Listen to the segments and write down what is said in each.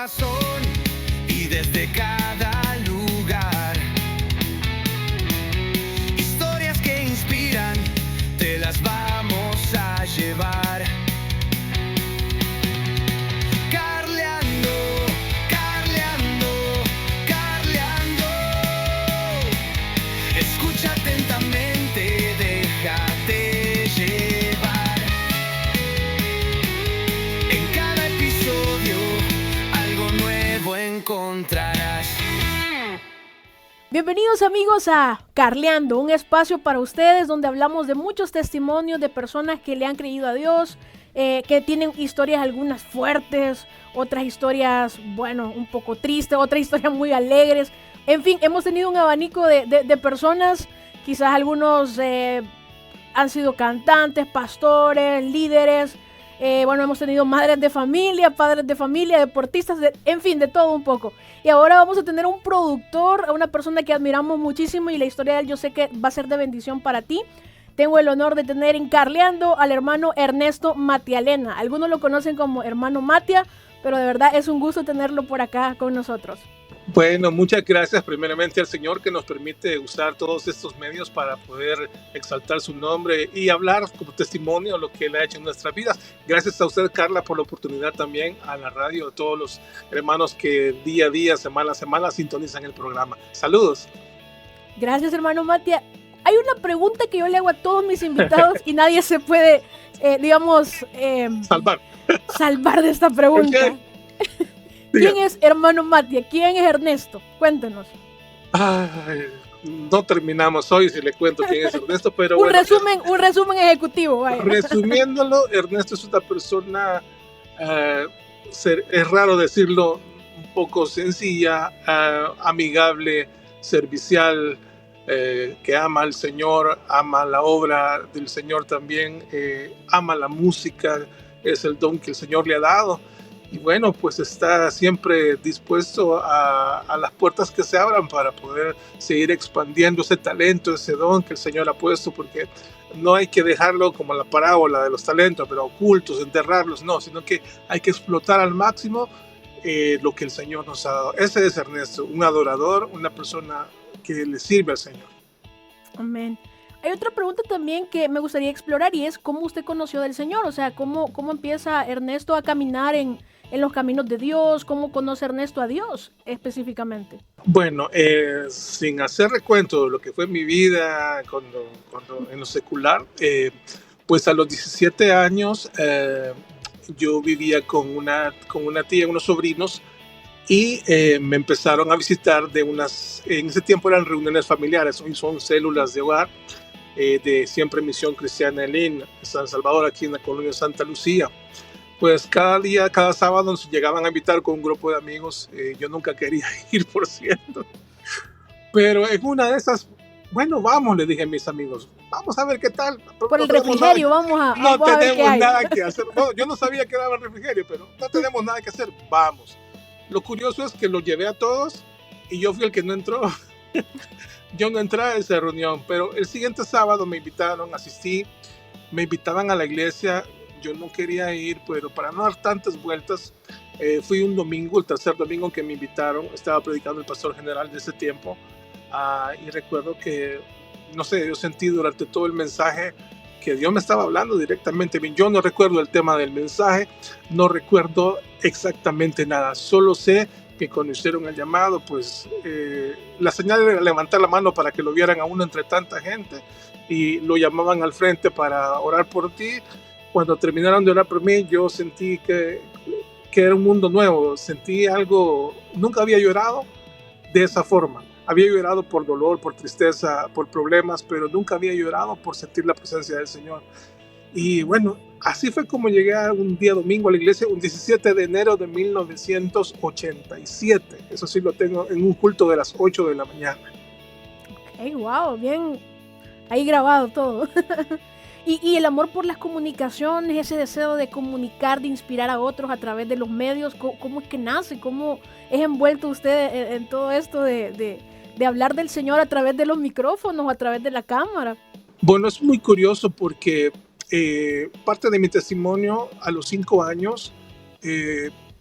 corazón y desde cada lugar. Historias que inspiran, te las vamos a llevar. Carleando, Carleando, Carleando. Escucha atentamente, déjate llevar. En cada episodio algo nuevo encontrarás. Bienvenidos amigos a Carleando, un espacio para ustedes donde hablamos de muchos testimonios de personas que le han creído a Dios, que tienen historias algunas fuertes, otras historias, bueno, un poco tristes, otras historias muy alegres. En fin, hemos tenido un abanico de personas, quizás algunos han sido cantantes, pastores, líderes. Bueno, hemos tenido madres de familia, padres de familia, deportistas, en fin, de todo un poco. Y ahora vamos a tener un productor, a una persona que admiramos muchísimo y la historia de él yo sé que va a ser de bendición para ti. Tengo el honor de tener en Carleando al hermano Ernesto Matialena. Algunos lo conocen como hermano Matia, pero de verdad es un gusto tenerlo por acá con nosotros. Bueno, muchas gracias primeramente al Señor que nos permite usar todos estos medios para poder exaltar su nombre y hablar como testimonio de lo que Él ha hecho en nuestras vidas. Gracias a usted, Carla, por la oportunidad también, a la radio, a todos los hermanos que día a día, semana a semana sintonizan el programa. Saludos. Gracias, hermano Matia. Hay una pregunta que yo le hago a todos mis invitados y nadie se puede, salvar de esta pregunta. Okay. ¿Quién es hermano Matia? ¿Quién es Ernesto? Cuéntenos. Ay, no terminamos hoy si le cuento quién es Ernesto, pero un resumen ejecutivo. Vaya. Resumiéndolo, Ernesto es una persona, es raro decirlo, un poco sencilla, amigable, servicial, que ama al Señor, ama la obra del Señor también, ama la música, es el don que el Señor le ha dado. Y bueno, pues está siempre dispuesto a las puertas que se abran para poder seguir expandiendo ese talento, ese don que el Señor ha puesto, porque no hay que dejarlo como la parábola de los talentos, pero ocultos, enterrarlos, no, sino que hay que explotar al máximo lo que el Señor nos ha dado. Ese es Ernesto, un adorador, una persona que le sirve al Señor. Amén. Hay otra pregunta también que me gustaría explorar y es ¿cómo usted conoció del Señor? O sea, ¿cómo empieza Ernesto a caminar en los caminos de Dios? ¿Cómo conoce Ernesto a Dios específicamente? Bueno, sin hacer recuento de lo que fue mi vida cuando en lo secular, pues a los 17 años yo vivía con una tía, unos sobrinos, y me empezaron a visitar en ese tiempo eran reuniones familiares, hoy son células de hogar, de Siempre Misión Cristiana en San Salvador, aquí en la colonia Santa Lucía. Pues cada día, cada sábado nos llegaban a invitar con un grupo de amigos. Yo nunca quería ir, por cierto. Pero en una de esas, bueno, vamos, le dije a mis amigos, vamos a ver qué tal. Por el refrigerio, vamos a no ver qué tenemos hay. nada que hacer. No, yo no sabía que era el refrigerio, pero no tenemos nada que hacer, vamos. Lo curioso es que los llevé a todos y yo fui el que no entró. Yo no entré a esa reunión, pero el siguiente sábado me invitaron, asistí, me invitaban a la iglesia. Yo no quería ir, pero para no dar tantas vueltas, fui un domingo, el tercer domingo que me invitaron, estaba predicando el pastor general de ese tiempo, y recuerdo que, no sé, yo sentí durante todo el mensaje que Dios me estaba hablando directamente. Yo no recuerdo el tema del mensaje, no recuerdo exactamente nada, solo sé que cuando hicieron el llamado, pues la señal era levantar la mano para que lo vieran a uno entre tanta gente, y lo llamaban al frente para orar por ti. Cuando terminaron de orar por mí, yo sentí que era un mundo nuevo, sentí algo, nunca había llorado de esa forma. Había llorado por dolor, por tristeza, por problemas, pero nunca había llorado por sentir la presencia del Señor. Y bueno, así fue como llegué un día domingo a la iglesia, un 17 de enero de 1987. Eso sí lo tengo en un culto de las 8 de la mañana. Ok, wow, bien, ahí grabado todo. Y el amor por las comunicaciones, ese deseo de comunicar, de inspirar a otros a través de los medios, ¿cómo es que nace? ¿Cómo es envuelto usted en todo esto de hablar del Señor a través de los micrófonos, a través de la cámara? Bueno, es muy curioso porque parte de mi testimonio, a los 5 años,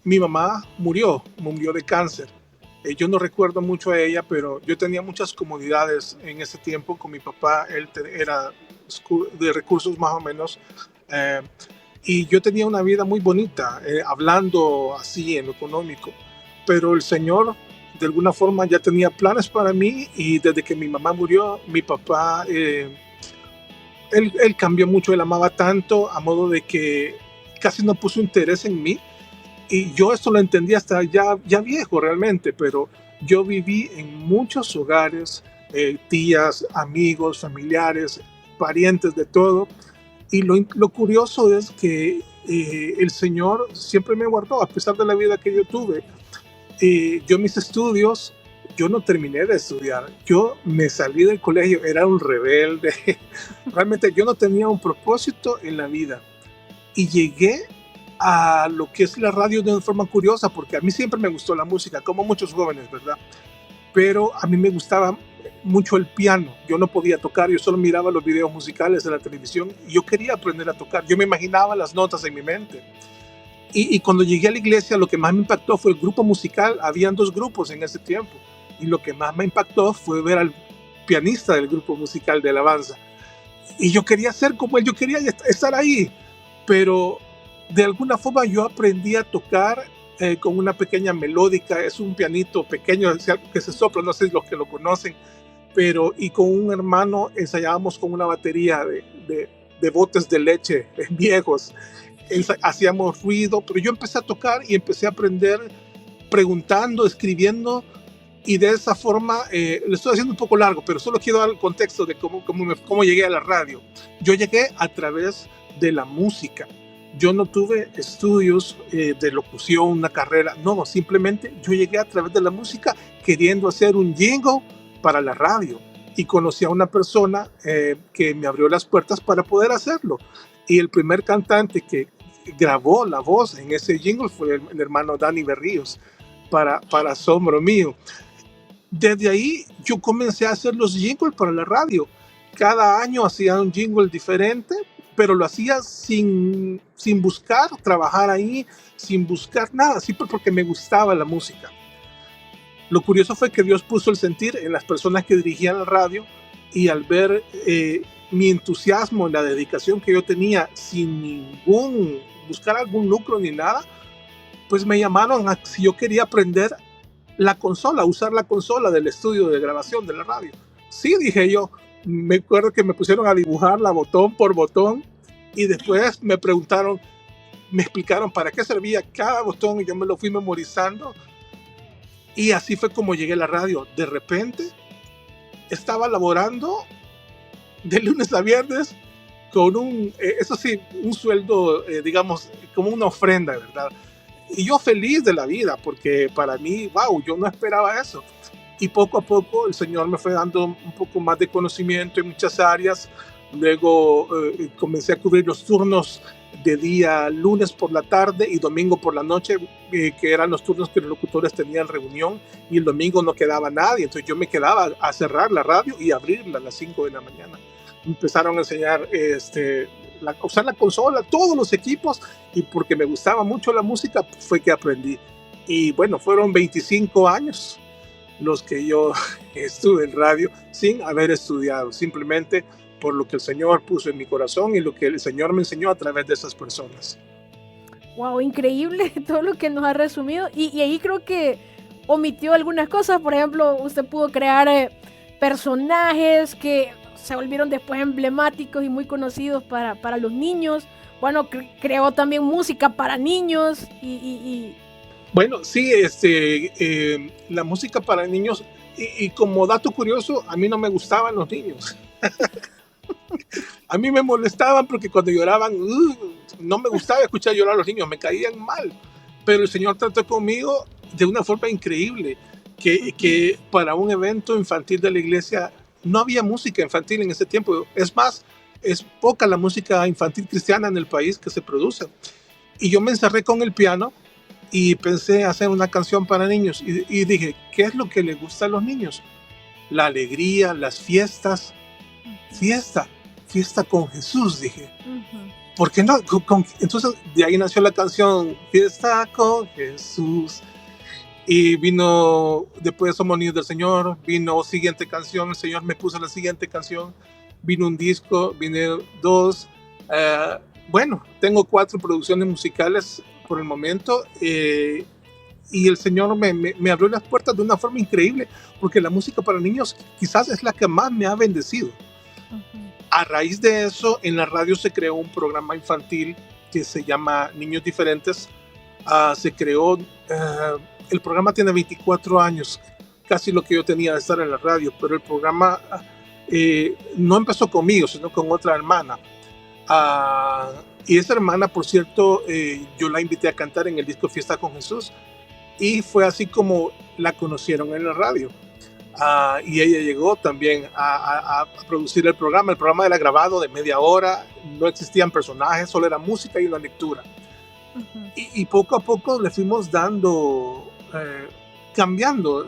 mi mamá murió de cáncer. Yo no recuerdo mucho a ella, pero yo tenía muchas comodidades en ese tiempo con mi papá. Él era de recursos más o menos. eh, y yo tenía una vida muy bonita, hablando así en lo económico. Pero el Señor, de alguna forma, ya tenía planes para mí, y desde que mi mamá murió, mi papá, él cambió mucho, él amaba tanto, a modo de que casi no puso interés en mí. Y yo esto lo entendí hasta ya viejo realmente, pero yo viví en muchos hogares, tías, amigos, familiares, parientes, de todo. Y lo curioso es que el Señor siempre me guardó, a pesar de la vida que yo tuve. Yo mis estudios, yo no terminé de estudiar. Yo me salí del colegio, era un rebelde. Realmente yo no tenía un propósito en la vida. Y llegué a lo que es la radio de una forma curiosa, porque a mí siempre me gustó la música, como muchos jóvenes, ¿verdad? Pero a mí me gustaba mucho el piano. Yo no podía tocar, yo solo miraba los videos musicales de la televisión y yo quería aprender a tocar. Yo me imaginaba las notas en mi mente. Y cuando llegué a la iglesia, lo que más me impactó fue el grupo musical. Habían dos grupos en ese tiempo. Y lo que más me impactó fue ver al pianista del grupo musical de alabanza. Y yo quería ser como él, yo quería estar ahí. Pero de alguna forma yo aprendí a tocar con una pequeña melódica. Es un pianito pequeño que se sopla, no sé si los que lo conocen. Pero, y con un hermano ensayábamos con una batería de botes de leche viejos. Hacíamos ruido, pero yo empecé a tocar y empecé a aprender preguntando, escribiendo, y de esa forma, lo estoy haciendo un poco largo, pero solo quiero dar el contexto de cómo llegué a la radio. Yo llegué a través de la música. Yo no tuve estudios de locución, una carrera, no, simplemente yo llegué a través de la música queriendo hacer un jingle para la radio, y conocí a una persona que me abrió las puertas para poder hacerlo. Y el primer cantante que grabó la voz en ese jingle fue el hermano Dani Berríos, para asombro mío. Desde ahí yo comencé a hacer los jingles para la radio. Cada año hacía un jingle diferente, pero lo hacía sin buscar trabajar ahí, sin buscar nada, siempre porque me gustaba la música. Lo curioso fue que Dios puso el sentir en las personas que dirigían la radio, y al ver mi entusiasmo, la dedicación que yo tenía, sin buscar algún lucro ni nada, pues me llamaron a si yo quería aprender la consola, usar la consola del estudio de grabación de la radio. Sí, dije yo. Me acuerdo que me pusieron a dibujarla botón por botón, y después me preguntaron, me explicaron para qué servía cada botón, y yo me lo fui memorizando. Y así fue como llegué a la radio. De repente estaba laborando de lunes a viernes con eso sí, un sueldo, digamos, como una ofrenda, ¿verdad? Y yo feliz de la vida, porque para mí, wow, yo no esperaba eso. Y poco a poco el Señor me fue dando un poco más de conocimiento en muchas áreas. Luego comencé a cubrir los turnos de día, lunes por la tarde y domingo por la noche, que eran los turnos que los locutores tenían reunión, y el domingo no quedaba nadie. Entonces yo me quedaba a cerrar la radio y abrirla a las 5 de la mañana. Empezaron a enseñar usar la consola, todos los equipos, y porque me gustaba mucho la música fue que aprendí. Y bueno, fueron 25 años los que yo estuve en radio sin haber estudiado, simplemente por lo que el Señor puso en mi corazón y lo que el Señor me enseñó a través de esas personas. Wow, increíble todo lo que nos ha resumido. Y ahí creo que omitió algunas cosas. Por ejemplo, usted pudo crear personajes que se volvieron después emblemáticos y muy conocidos para los niños. Bueno, creó también música para niños y... Bueno, sí, la música para niños, y como dato curioso, a mí no me gustaban los niños. A mí me molestaban porque cuando lloraban, no me gustaba escuchar llorar a los niños, me caían mal. Pero el Señor trató conmigo de una forma increíble, que para un evento infantil de la iglesia no había música infantil en ese tiempo. Es más, es poca la música infantil cristiana en el país que se produce. Y yo me encerré con el piano y pensé hacer una canción para niños, y dije, ¿qué es lo que les gusta a los niños? La alegría, las fiestas. Fiesta con Jesús, dije. ¿por qué no? Entonces de ahí nació la canción Fiesta con Jesús. Y vino, después Somos Niños del Señor, vino siguiente canción, el Señor me puso la siguiente canción, vino un disco, vine dos, bueno, tengo 4 producciones musicales por el momento, y el Señor me abrió las puertas de una forma increíble, porque la música para niños quizás es la que más me ha bendecido. A raíz de eso, en la radio se creó un programa infantil que se llama Niños Diferentes. Se creó, el programa tiene 24 años, casi lo que yo tenía de estar en la radio, pero el programa no empezó conmigo, sino con otra hermana. Y esa hermana, por cierto, yo la invité a cantar en el disco Fiesta con Jesús, y fue así como la conocieron en la radio. Y ella llegó también a producir el programa. El programa era grabado de media hora, no existían personajes, solo era música y una lectura. Y poco a poco le fuimos dando, cambiando.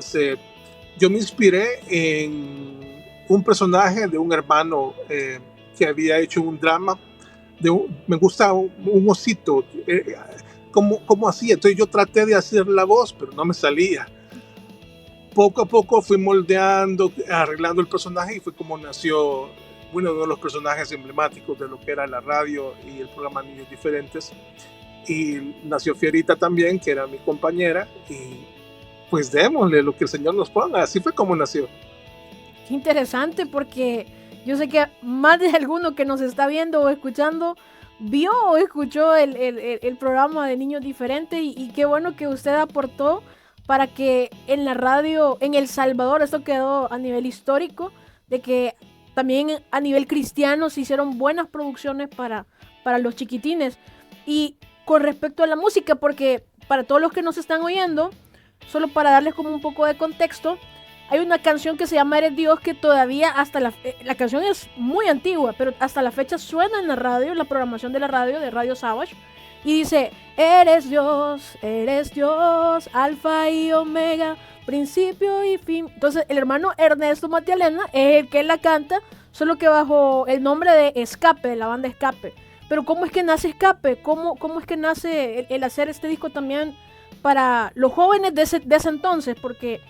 Yo me inspiré en un personaje de un hermano que había hecho un drama. Me gusta un osito, ¿cómo hacía? Entonces yo traté de hacer la voz, pero no me salía. Poco a poco fui moldeando, arreglando el personaje, y fue como nació uno de los personajes emblemáticos de lo que era la radio y el programa Niños Diferentes. Y nació Fierita también, que era mi compañera, y pues démosle lo que el Señor nos ponga. Así fue como nació. Qué interesante, porque yo sé que más de alguno que nos está viendo o escuchando vio o escuchó el programa de Niños Diferentes, y qué bueno que usted aportó para que en la radio en El Salvador, esto quedó a nivel histórico, de que también a nivel cristiano se hicieron buenas producciones para los chiquitines. Y con respecto a la música, porque para todos los que nos están oyendo, solo para darles como un poco de contexto, hay una canción que se llama Eres Dios, que todavía hasta la canción es muy antigua, pero hasta la fecha suena en la radio, en la programación de la radio, de Radio Savage, y dice: eres Dios, Alfa y Omega, principio y fin. Entonces el hermano Ernesto Matialena es el que la canta, solo que bajo el nombre de Escape, de la banda Escape. Pero ¿cómo es que nace Escape? ¿Cómo es que nace el hacer este disco también para los jóvenes de ese entonces? Porque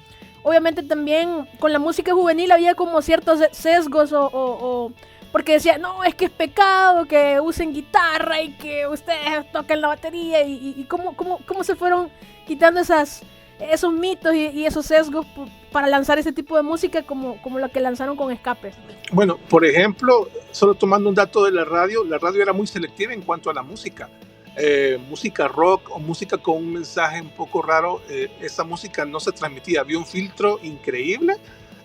obviamente también con la música juvenil había como ciertos sesgos o porque decía, no, es que es pecado que usen guitarra y que ustedes toquen la batería, y cómo se fueron quitando esos mitos y esos sesgos para lanzar ese tipo de música como la que lanzaron con Escape. Bueno, por ejemplo, solo tomando un dato de la radio era muy selectiva en cuanto a la música. Música rock o música con un mensaje un poco raro, esa música no se transmitía. Había un filtro increíble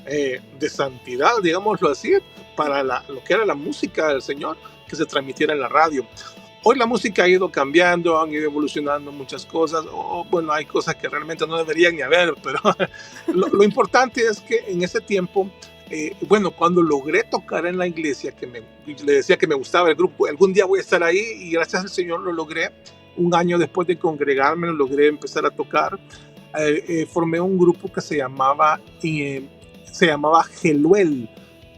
de santidad, digámoslo así, para lo que era la música del Señor, que se transmitiera en la radio. Hoy la música ha ido cambiando, han ido evolucionando muchas cosas, bueno, hay cosas que realmente no deberían ni haber, pero lo importante es que en ese tiempo, bueno, cuando logré tocar en la iglesia, le decía que me gustaba el grupo, algún día voy a estar ahí, y gracias al Señor lo logré. Un año después de congregarme, lo logré empezar a tocar. Formé un grupo que se llamaba Jeluel,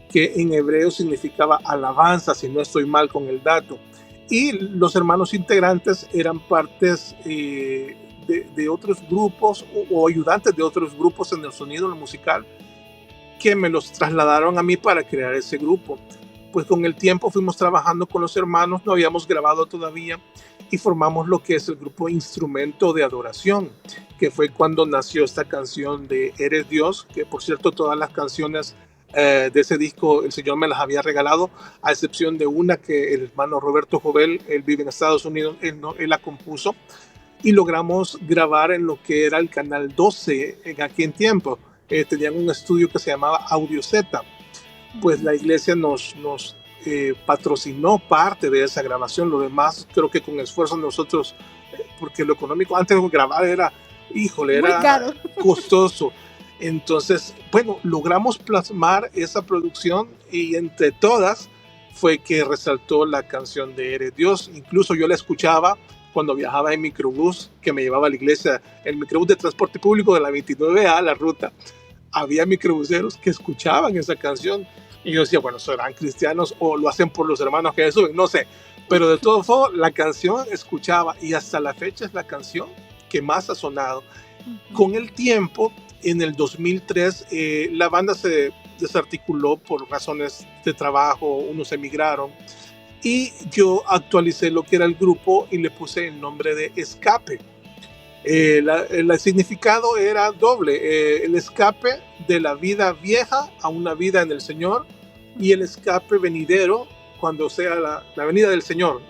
que en hebreo significaba alabanza, si no estoy mal con el dato. Y los hermanos integrantes eran partes de otros grupos o ayudantes de otros grupos en el sonido musical, que me los trasladaron a mí para crear ese grupo. Pues con el tiempo fuimos trabajando con los hermanos, no habíamos grabado todavía, y formamos lo que es el grupo Instrumento de Adoración, que fue cuando nació esta canción de Eres Dios, que por cierto todas las canciones de ese disco el Señor me las había regalado, a excepción de una que el hermano Roberto Jovel, él vive en Estados Unidos, él la compuso, y logramos grabar en lo que era el Canal 12 en aquel tiempo. Tenían un estudio que se llamaba Audio Z. Pues la iglesia nos patrocinó parte de esa grabación. Lo demás creo que con esfuerzo nosotros, porque lo económico antes de grabar era caro, costoso. Entonces, bueno, logramos plasmar esa producción, y entre todas fue que resaltó la canción de Eres Dios. Incluso yo la escuchaba cuando viajaba en microbús que me llevaba a la iglesia, el microbús de transporte público de la 29A, la ruta. Había microbuseros que escuchaban esa canción, Y yo decía, bueno, ¿serán cristianos o lo hacen por los hermanos que suben? No sé. Pero de todo modo, la canción escuchaba y hasta la fecha es la canción que más ha sonado. Con el tiempo, en el 2003, la banda se desarticuló por razones de trabajo, unos emigraron y yo actualicé lo que era el grupo y le puse el nombre de Escape. El significado era doble, el escape de la vida vieja a una vida en el Señor y el escape venidero cuando sea la venida del Señor.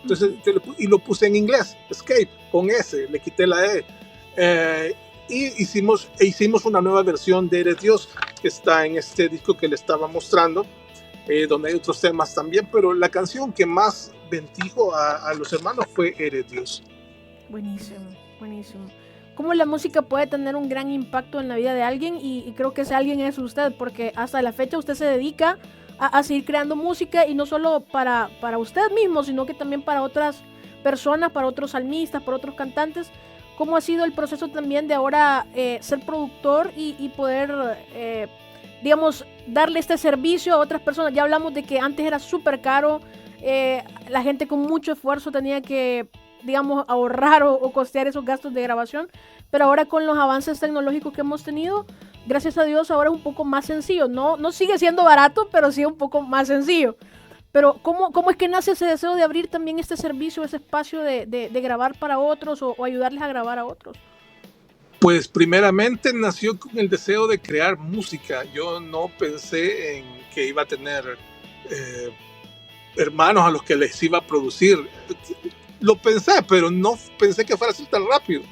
Entonces, y lo puse en inglés, escape, con S, le quité la E. Y hicimos una nueva versión de Eres Dios, que está en este disco que le estaba mostrando, donde hay otros temas también, pero la canción que más bendijo a los hermanos fue Eres Dios. Buenísimo, buenísimo. Cómo la música puede tener un gran impacto en la vida de alguien y creo que ese alguien es usted, porque hasta la fecha usted se dedica a seguir creando música y no solo para usted mismo, sino que también para otras personas, para otros salmistas, para otros cantantes. ¿Cómo ha sido el proceso también de ahora ser productor y poder, digamos, darle este servicio a otras personas? Ya hablamos de que antes era súper caro, la gente con mucho esfuerzo tenía que, digamos, ahorrar o costear esos gastos de grabación, pero ahora con los avances tecnológicos que hemos tenido, gracias a Dios ahora es un poco más sencillo. No sigue siendo barato, pero sí un poco más sencillo. Pero ¿cómo es que nace ese deseo de abrir también este servicio, ese espacio de grabar para otros o ayudarles a grabar a otros? Pues primeramente nació con el deseo de crear música. Yo no pensé en que iba a tener hermanos a los que les iba a producir. Lo pensé, pero no pensé que fuera así tan rápido.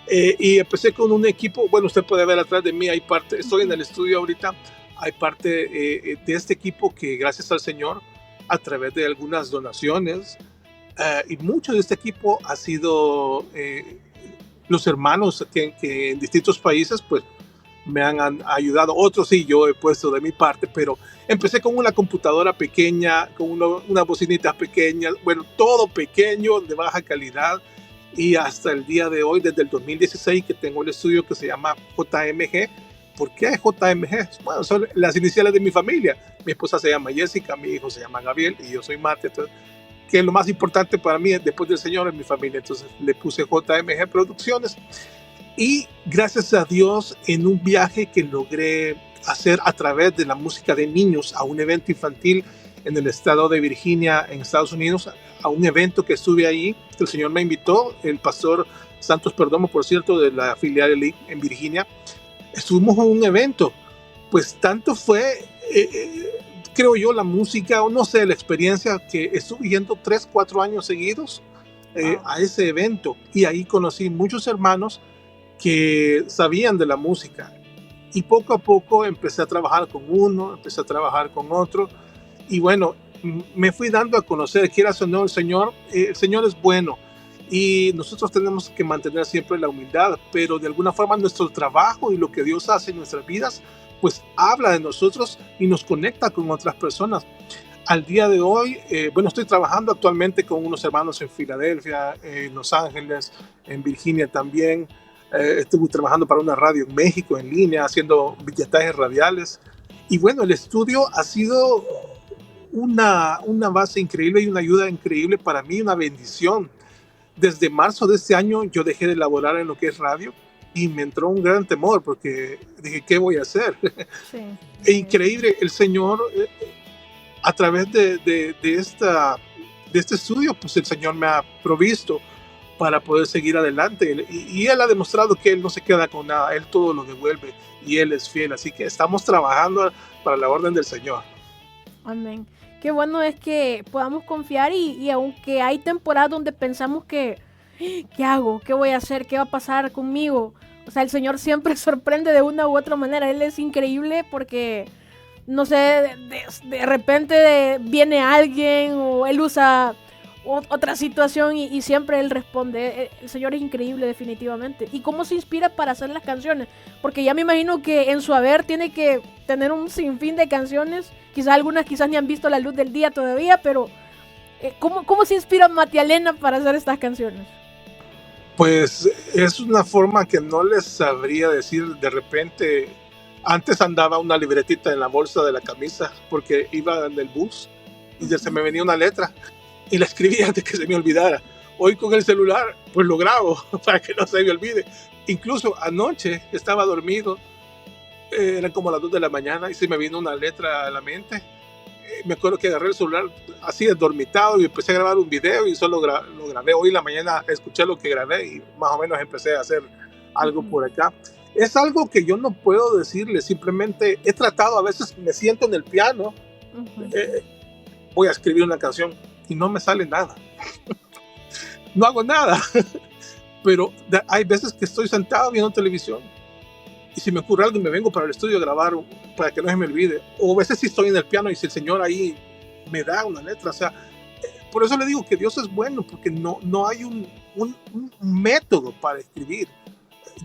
Y empecé con un equipo, bueno, usted puede ver atrás de mí, hay parte, estoy en el estudio ahorita, hay parte de este equipo que gracias al Señor, a través de algunas donaciones, y mucho de este equipo ha sido los hermanos que en distintos países pues me han ayudado. Otros sí, yo he puesto de mi parte, pero empecé con una computadora pequeña, con una bocinita pequeña, bueno, todo pequeño, de baja calidad, y hasta el día de hoy, desde el 2016 que tengo el estudio que se llama JMG. ¿Por qué JMG? Bueno, son las iniciales de mi familia. Mi esposa se llama Jessica, mi hijo se llama Gabriel y yo soy Mate. Entonces, que lo más importante para mí después del Señor es mi familia. Entonces le puse JMG Producciones. Y gracias a Dios, en un viaje que logré hacer a través de la música de niños a un evento infantil en el estado de Virginia, en Estados Unidos, a un evento que estuve ahí, que el Señor me invitó, el pastor Santos Perdomo, por cierto, de la filial en Virginia. Estuvimos en un evento, pues tanto fue, creo yo, la música, o no sé, la experiencia, que estuve yendo 3-4 años seguidos a ese evento, y ahí conocí muchos hermanos que sabían de la música, y poco a poco empecé a trabajar con uno, empecé a trabajar con otro, y bueno, me fui dando a conocer, quieras o no, el Señor es bueno, y nosotros tenemos que mantener siempre la humildad, pero de alguna forma nuestro trabajo y lo que Dios hace en nuestras vidas, pues habla de nosotros y nos conecta con otras personas. Al día de hoy, bueno, estoy trabajando actualmente con unos hermanos en Filadelfia, en Los Ángeles, en Virginia también. Estuve trabajando para una radio en México en línea, haciendo billetajes radiales. Y bueno, el estudio ha sido una base increíble y una ayuda increíble para mí, una bendición. Desde marzo de este año yo dejé de laborar en lo que es radio y me entró un gran temor porque dije, ¿qué voy a hacer? Sí. E increíble, el Señor, a través de este estudio, pues el Señor me ha provisto para poder seguir adelante. Y Él ha demostrado que Él no se queda con nada, Él todo lo devuelve y Él es fiel. Así que estamos trabajando para la orden del Señor. Amén. Qué bueno es que podamos confiar y aunque hay temporadas donde pensamos que ¿qué hago? ¿Qué voy a hacer? ¿Qué va a pasar conmigo? O sea, el Señor siempre sorprende de una u otra manera. Él es increíble porque, no sé, de repente viene alguien o Él usa otra situación y siempre Él responde. El Señor es increíble definitivamente. ¿Y cómo se inspira para hacer las canciones? Porque ya me imagino que en su haber tiene que tener un sinfín de canciones. Quizás algunas ni han visto la luz del día todavía, pero ¿cómo se inspira Matialena para hacer estas canciones? Pues es una forma que no les sabría decir. De repente Antes andaba una libretita en la bolsa de la camisa porque iba en el bus y se me venía una letra y la escribí antes que se me olvidara. Hoy con el celular pues lo grabo para que no se me olvide. Incluso anoche estaba dormido, eran como las 2 de la mañana y se me vino una letra a la mente. Me acuerdo que agarré el celular así dormitado y empecé a grabar un video y solo lo grabé. Hoy en la mañana escuché lo que grabé y más o menos empecé a hacer algo por acá. Es algo que yo no puedo decirle, simplemente he tratado, a veces me siento en el piano, voy a escribir una canción y no me sale nada. No hago nada, pero hay veces que estoy sentado viendo televisión y si me ocurre algo me vengo para el estudio a grabar para que no se me olvide. O a veces si estoy en el piano y si el Señor ahí me da una letra, o sea, por eso le digo que Dios es bueno, porque no hay un método para escribir.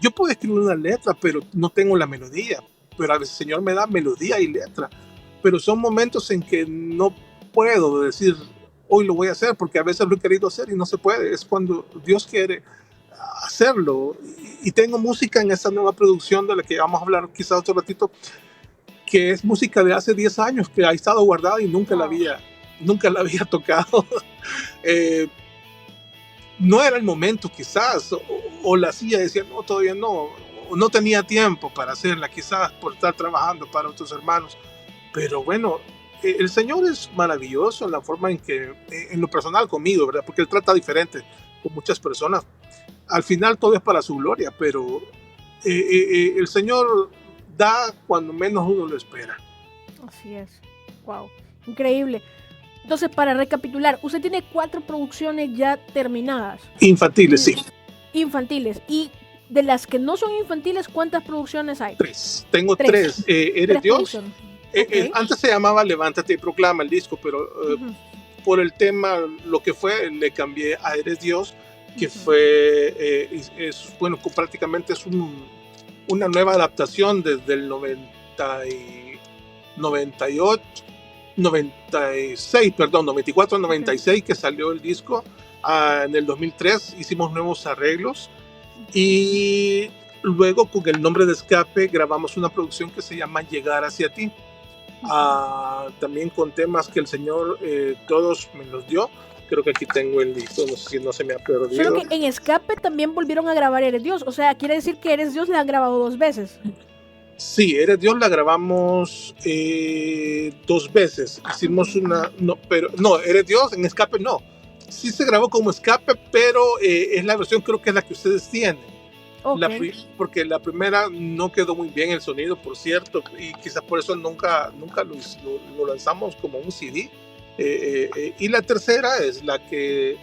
Yo puedo escribir una letra, pero no tengo la melodía. Pero a veces el Señor me da melodía y letra. Pero son momentos en que no puedo decir, hoy lo voy a hacer, porque a veces lo he querido hacer y no se puede. Es cuando Dios quiere hacerlo. Y tengo música en esta nueva producción de la que vamos a hablar quizás otro ratito, que es música de hace 10 años, que ha estado guardada y nunca la había tocado. No era el momento quizás, o la hacía, decía, no, todavía no, o no tenía tiempo para hacerla, quizás por estar trabajando para otros hermanos, pero bueno, el Señor es maravilloso en la forma en que, en lo personal conmigo, ¿verdad? Porque Él trata diferente con muchas personas, al final todo es para su gloria, pero el Señor da cuando menos uno lo espera. Así es, wow, increíble. Entonces, para recapitular, usted tiene 4 producciones ya terminadas. Infantiles, sí. Infantiles. Y de las que no son infantiles, ¿cuántas producciones hay? 3. Tengo 3. ¿Eres Dios? Okay. Antes se llamaba Levántate y Proclama el disco, pero por el tema, lo que fue, le cambié a Eres Dios, que fue, bueno, prácticamente es una nueva adaptación desde el 94, 96 que salió el disco. En el 2003 hicimos nuevos arreglos y luego con el nombre de Escape grabamos una producción que se llama Llegar hacia ti, también con temas que el Señor todos me los dio. Creo que aquí tengo el disco, no sé si no se me ha perdido. Solo que en Escape también volvieron a grabar Eres Dios, o sea, quiere decir que Eres Dios la han grabado 2 veces. Sí, Eres Dios la grabamos 2 veces. Hicimos una, no, Eres Dios en Escape no. Sí se grabó como Escape, pero es la versión, creo que es la que ustedes tienen. Okay. Porque la primera no quedó muy bien el sonido, por cierto, y quizás por eso nunca lo lanzamos como un CD. Y la tercera es la que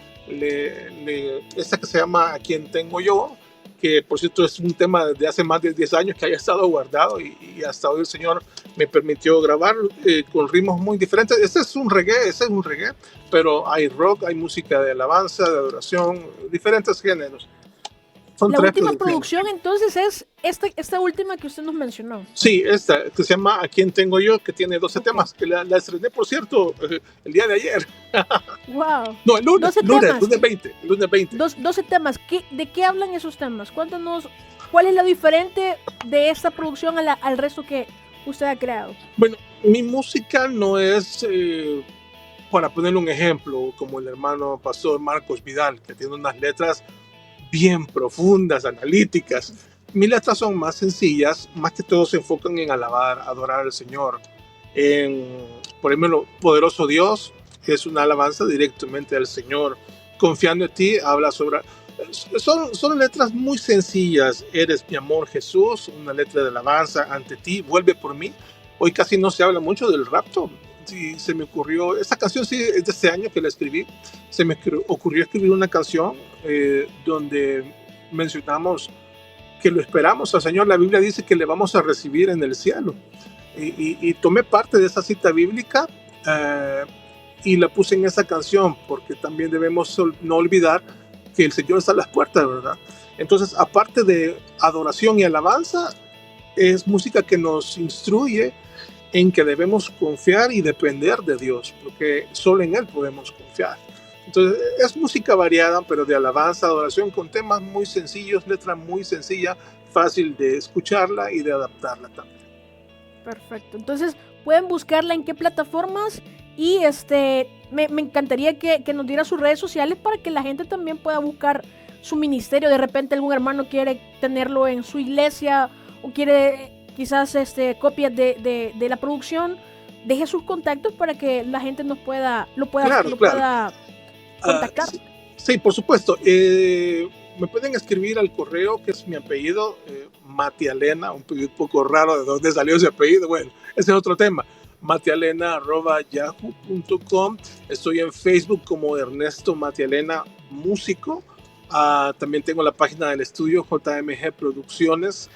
esta que se llama A Quién Tengo Yo, que por cierto es un tema de hace más de 10 años que haya estado guardado y hasta hoy el Señor me permitió grabar con ritmos muy diferentes. Ese es un reggae, pero hay rock, hay música de alabanza, de adoración, diferentes géneros. Son la última producción entonces es esta última que usted nos mencionó. Sí, esta que se llama A Quién Tengo Yo, que tiene 12 temas, que la estrené, por cierto, el día de ayer. Wow. No, el lunes 20. 12 temas. ¿De qué hablan esos temas? Cuéntanos, ¿cuál es lo diferente de esta producción al resto que usted ha creado? Bueno, mi música no es, para ponerle un ejemplo, como el hermano pastor Marcos Vidal, que tiene unas letras bien profundas, analíticas. Mis letras son más sencillas, más que todo se enfocan en alabar, adorar al Señor. Por ejemplo, Poderoso Dios es una alabanza directamente al Señor. Confiando en ti, habla sobre... Son letras muy sencillas. Eres mi amor, Jesús, una letra de alabanza ante ti. Vuelve por mí. Hoy casi no se habla mucho del rapto. Sí, se me ocurrió, esta canción sí es de este año que la escribí, se me ocurrió escribir una canción donde mencionamos que lo esperamos al Señor. La Biblia dice que le vamos a recibir en el cielo y tomé parte de esa cita bíblica y la puse en esa canción porque también debemos no olvidar que el Señor está a las puertas, ¿verdad? Entonces, aparte de adoración y alabanza, es música que nos instruye en que debemos confiar y depender de Dios, porque solo en Él podemos confiar. Entonces, es música variada, pero de alabanza, adoración, con temas muy sencillos, letra muy sencilla, fácil de escucharla y de adaptarla también. Perfecto. Entonces, pueden buscarla en qué plataformas y me encantaría que nos diera sus redes sociales para que la gente también pueda buscar su ministerio. De repente algún hermano quiere tenerlo en su iglesia o quiere quizás copias de la producción. Deje sus contactos para que la gente lo pueda contactar. Sí, por supuesto. Me pueden escribir al correo, que es mi apellido, Matialena, un apellido un poco raro de dónde salió ese apellido. Bueno, ese es otro tema. Matialena@yahoo.com. Estoy en Facebook como Ernesto Matialena Músico. También tengo la página del estudio JMG Producciones,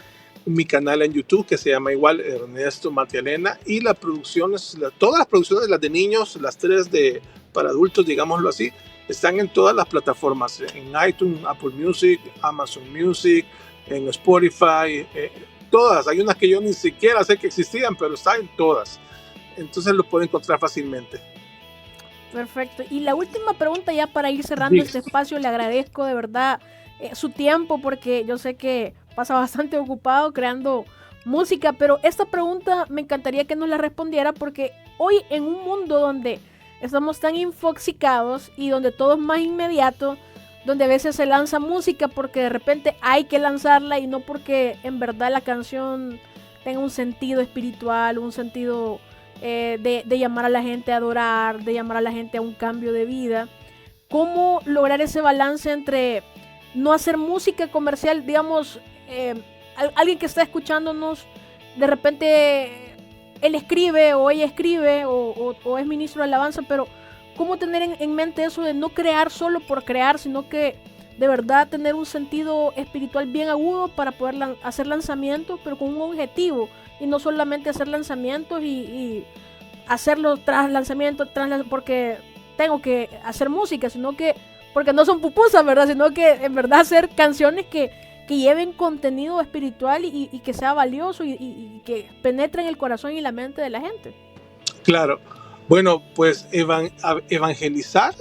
mi canal en YouTube que se llama igual Ernesto Matialena, y las producciones, todas las producciones, las de niños, las 3 para adultos, digámoslo así, están en todas las plataformas, en iTunes, Apple Music, Amazon Music, en Spotify, todas. Hay unas que yo ni siquiera sé que existían, pero están en todas. Entonces lo pueden encontrar fácilmente. Perfecto. Y la última pregunta ya para ir cerrando este espacio, le agradezco de verdad su tiempo, porque yo sé que pasa bastante ocupado creando música, pero esta pregunta me encantaría que nos la respondiera, porque hoy en un mundo donde estamos tan infoxicados y donde todo es más inmediato, donde a veces se lanza música porque de repente hay que lanzarla y no porque en verdad la canción tenga un sentido espiritual, un sentido de llamar a la gente a adorar, de llamar a la gente a un cambio de vida. ¿Cómo lograr ese balance entre no hacer música comercial? Digamos, alguien que está escuchándonos, de repente él escribe o ella escribe o es ministro de alabanza, pero ¿cómo tener en mente eso de no crear solo por crear, sino que de verdad tener un sentido espiritual bien agudo para poder hacer lanzamientos, pero con un objetivo, y no solamente hacer lanzamientos y hacerlo tras lanzamiento, porque tengo que hacer música, sino que porque no son pupusas, ¿verdad? Sino que en verdad hacer canciones que lleven contenido espiritual y que sea valioso y que penetre en el corazón y la mente de la gente. Claro. Bueno, pues evangelizar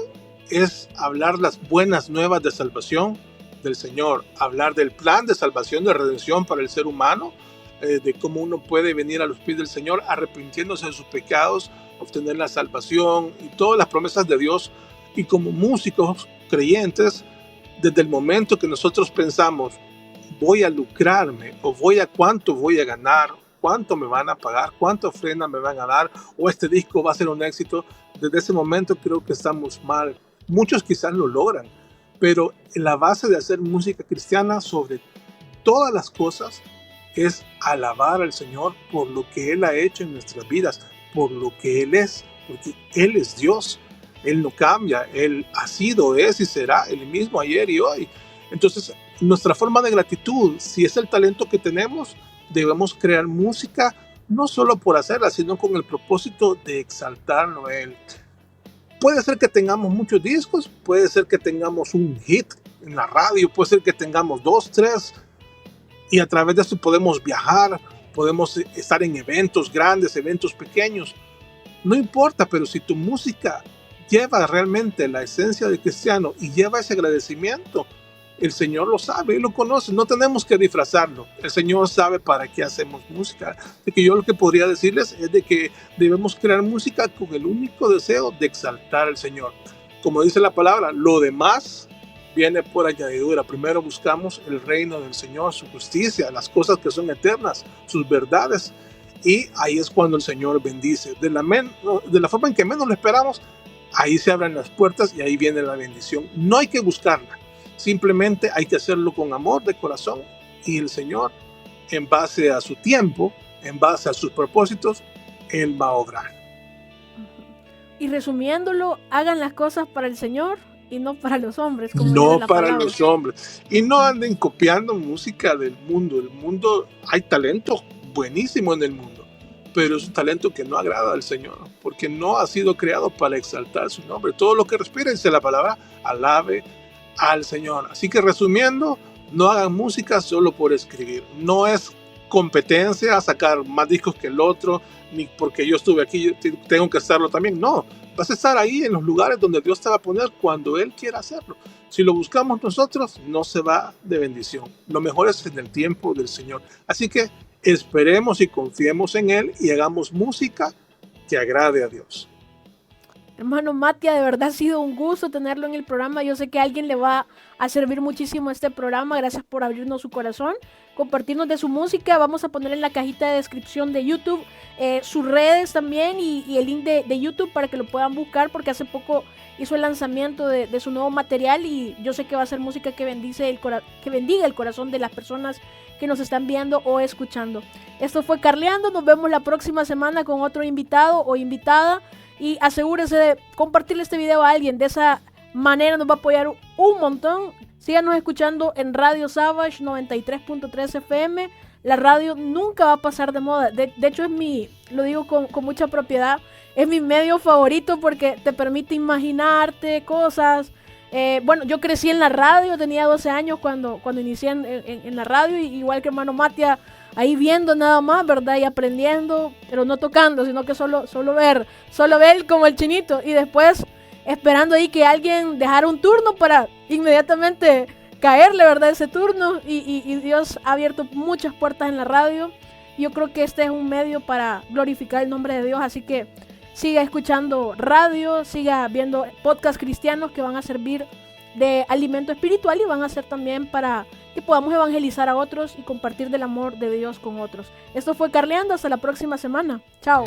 es hablar las buenas nuevas de salvación del Señor, hablar del plan de salvación, de redención para el ser humano, de cómo uno puede venir a los pies del Señor arrepintiéndose de sus pecados, obtener la salvación y todas las promesas de Dios. Y como músicos creyentes, desde el momento que nosotros pensamos, voy a lucrarme o cuánto voy a ganar, cuánto me van a pagar, cuánta ofrenda me van a dar, o este disco va a ser un éxito, desde ese momento creo que estamos mal. Muchos quizás lo logran, pero la base de hacer música cristiana sobre todas las cosas es alabar al Señor por lo que Él ha hecho en nuestras vidas, por lo que Él es, porque Él es Dios. Él no cambia, Él ha sido, es y será el mismo ayer y hoy. Entonces, nuestra forma de gratitud, si es el talento que tenemos, debemos crear música no solo por hacerla, sino con el propósito de exaltarlo a Él. Puede ser que tengamos muchos discos, puede ser que tengamos un hit en la radio, puede ser que tengamos 2, 3, y a través de esto podemos viajar, podemos estar en eventos grandes, eventos pequeños. No importa, pero si tu música lleva realmente la esencia del cristiano y lleva ese agradecimiento, el Señor lo sabe, Él lo conoce, no tenemos que disfrazarlo. El Señor sabe para qué hacemos música. Así que yo lo que podría decirles es de que debemos crear música con el único deseo de exaltar al Señor. Como dice la palabra, lo demás viene por añadidura. Primero buscamos el reino del Señor, su justicia, las cosas que son eternas, sus verdades, y ahí es cuando el Señor bendice. De la forma en que menos lo esperamos, ahí se abren las puertas y ahí viene la bendición. No hay que buscarla, simplemente hay que hacerlo con amor de corazón, y el Señor, en base a su tiempo, en base a sus propósitos, Él va a obrar. Y resumiéndolo, hagan las cosas para el Señor y no para los hombres. No para los hombres. Y no anden copiando música del mundo. El mundo, hay talento buenísimo en el mundo, pero es un talento que no agrada al Señor, porque no ha sido creado para exaltar su nombre. Todo lo que respira, dice la palabra, alabe al Señor. Así que resumiendo, no hagan música solo por escribir. No es competencia a sacar más discos que el otro, ni porque yo estuve aquí yo tengo que hacerlo también. No, vas a estar ahí en los lugares donde Dios te va a poner cuando Él quiera hacerlo. Si lo buscamos nosotros, no se va de bendición. Lo mejor es en el tiempo del Señor. Así que esperemos y confiemos en Él y hagamos música que agrade a Dios. Hermano Matia, de verdad ha sido un gusto tenerlo en el programa. Yo sé que a alguien le va a servir muchísimo este programa. Gracias por abrirnos su corazón, compartirnos de su música. Vamos a poner en la cajita de descripción de YouTube sus redes también y el link de YouTube para que lo puedan buscar, porque hace poco hizo el lanzamiento de su nuevo material y yo sé que va a ser música que bendiga el corazón de las personas que nos están viendo o escuchando. Esto fue Carleando. Nos vemos la próxima semana con otro invitado o invitada. Y asegúrese de compartirle este video a alguien. De esa manera nos va a apoyar un montón. Síganos escuchando en Radio Savage 93.3 FM. La radio nunca va a pasar de moda. De hecho, lo digo con mucha propiedad, es mi medio favorito porque te permite imaginarte cosas. Bueno, yo crecí en la radio, tenía 12 años cuando inicié en la radio, igual que hermano Matia, ahí viendo nada más, ¿verdad? Y aprendiendo, pero no tocando, sino que solo ver como el chinito, y después esperando ahí que alguien dejara un turno para inmediatamente caerle, ¿verdad? Ese turno, y Dios ha abierto muchas puertas en la radio. Yo creo que este es un medio para glorificar el nombre de Dios, así que siga escuchando radio, siga viendo podcasts cristianos que van a servir de alimento espiritual y van a ser también para que podamos evangelizar a otros y compartir del amor de Dios con otros. Esto fue Carleando, hasta la próxima semana. Chao.